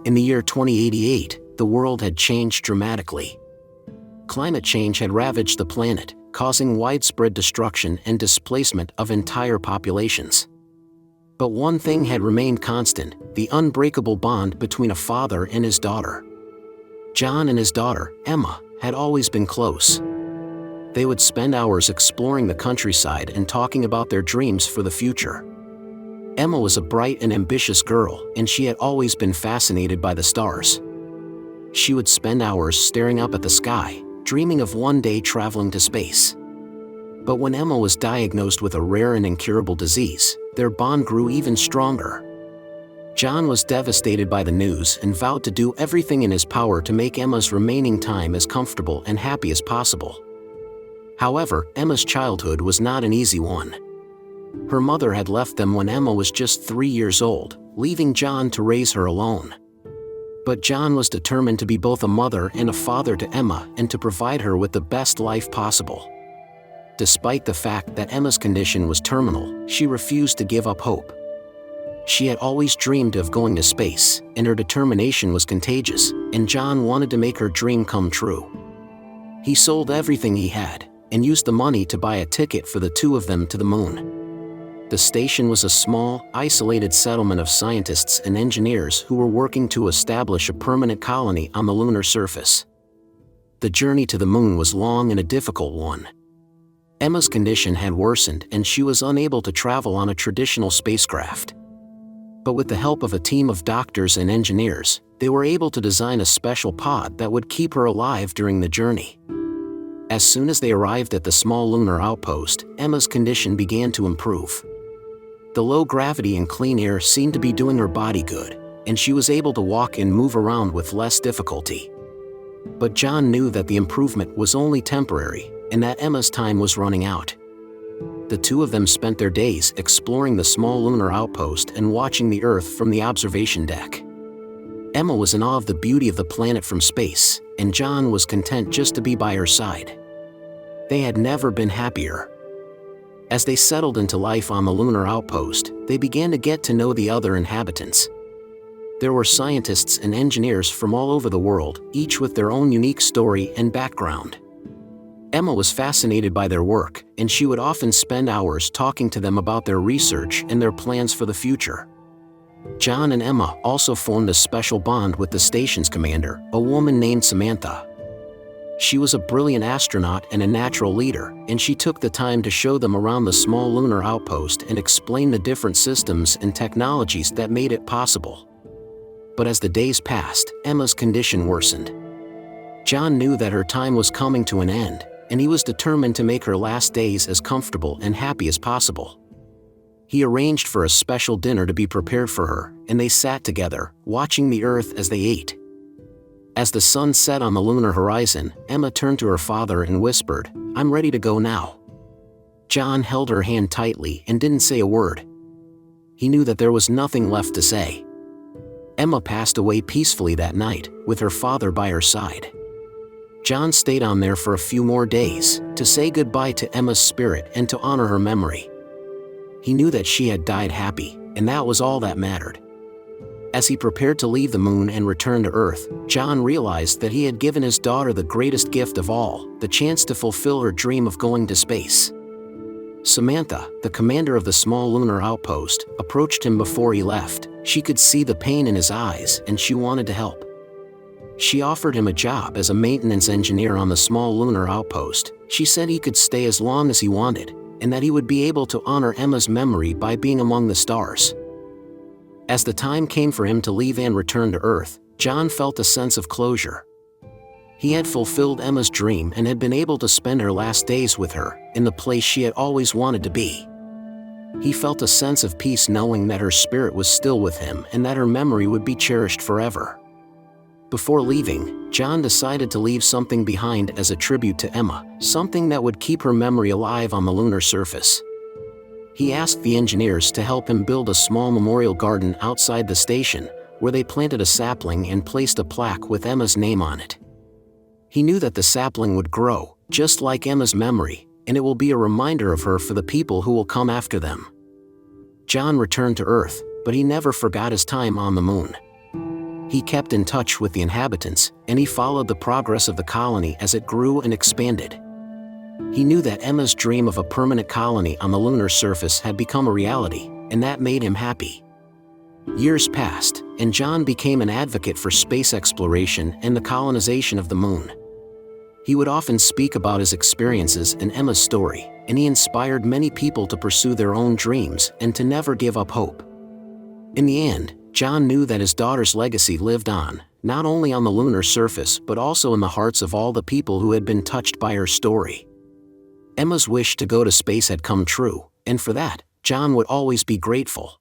In the year 2088, the world had changed dramatically. Climate change had ravaged the planet, causing widespread destruction and displacement of entire populations. But one thing had remained constant: the unbreakable bond between a father and his daughter. John and his daughter, Emma, had always been close. They would spend hours exploring the countryside and talking about their dreams for the future. Emma was a bright and ambitious girl, and she had always been fascinated by the stars. She would spend hours staring up at the sky, dreaming of one day traveling to space. But when Emma was diagnosed with a rare and incurable disease, their bond grew even stronger. John was devastated by the news and vowed to do everything in his power to make Emma's remaining time as comfortable and happy as possible. However, Emma's childhood was not an easy one. Her mother had left them when Emma was just 3 years old, leaving John to raise her alone. But John was determined to be both a mother and a father to Emma and to provide her with the best life possible. Despite the fact that Emma's condition was terminal, she refused to give up hope. She had always dreamed of going to space, and her determination was contagious, and John wanted to make her dream come true. He sold everything he had, and used the money to buy a ticket for the two of them to the moon. The station was a small, isolated settlement of scientists and engineers who were working to establish a permanent colony on the lunar surface. The journey to the moon was long and a difficult one. Emma's condition had worsened and she was unable to travel on a traditional spacecraft. But with the help of a team of doctors and engineers, they were able to design a special pod that would keep her alive during the journey. As soon as they arrived at the small lunar outpost, Emma's condition began to improve. The low gravity and clean air seemed to be doing her body good, and she was able to walk and move around with less difficulty. But John knew that the improvement was only temporary, and that Emma's time was running out. The two of them spent their days exploring the small lunar outpost and watching the Earth from the observation deck. Emma was in awe of the beauty of the planet from space, and John was content just to be by her side. They had never been happier. As they settled into life on the lunar outpost, they began to get to know the other inhabitants. There were scientists and engineers from all over the world, each with their own unique story and background. Emma was fascinated by their work, and she would often spend hours talking to them about their research and their plans for the future. John and Emma also formed a special bond with the station's commander, a woman named Samantha. She was a brilliant astronaut and a natural leader, and she took the time to show them around the small lunar outpost and explain the different systems and technologies that made it possible. But as the days passed, Emma's condition worsened. John knew that her time was coming to an end, and he was determined to make her last days as comfortable and happy as possible. He arranged for a special dinner to be prepared for her, and they sat together, watching the Earth as they ate. As the sun set on the lunar horizon, Emma turned to her father and whispered, "I'm ready to go now." John held her hand tightly and didn't say a word. He knew that there was nothing left to say. Emma passed away peacefully that night, with her father by her side. John stayed on there for a few more days, to say goodbye to Emma's spirit and to honor her memory. He knew that she had died happy, and that was all that mattered. As he prepared to leave the moon and return to Earth, John realized that he had given his daughter the greatest gift of all, the chance to fulfill her dream of going to space. Samantha, the commander of the small lunar outpost, approached him before he left. She could see the pain in his eyes, and she wanted to help. She offered him a job as a maintenance engineer on the small lunar outpost. She said he could stay as long as he wanted, and that he would be able to honor Emma's memory by being among the stars. As the time came for him to leave and return to Earth, John felt a sense of closure. He had fulfilled Emma's dream and had been able to spend her last days with her, in the place she had always wanted to be. He felt a sense of peace knowing that her spirit was still with him and that her memory would be cherished forever. Before leaving, John decided to leave something behind as a tribute to Emma, something that would keep her memory alive on the lunar surface. He asked the engineers to help him build a small memorial garden outside the station, where they planted a sapling and placed a plaque with Emma's name on it. He knew that the sapling would grow, just like Emma's memory, and it will be a reminder of her for the people who will come after them. John returned to Earth, but he never forgot his time on the moon. He kept in touch with the inhabitants, and he followed the progress of the colony as it grew and expanded. He knew that Emma's dream of a permanent colony on the lunar surface had become a reality, and that made him happy. Years passed, and John became an advocate for space exploration and the colonization of the moon. He would often speak about his experiences and Emma's story, and he inspired many people to pursue their own dreams and to never give up hope. In the end, John knew that his daughter's legacy lived on, not only on the lunar surface but also in the hearts of all the people who had been touched by her story. Emma's wish to go to space had come true, and for that, John would always be grateful.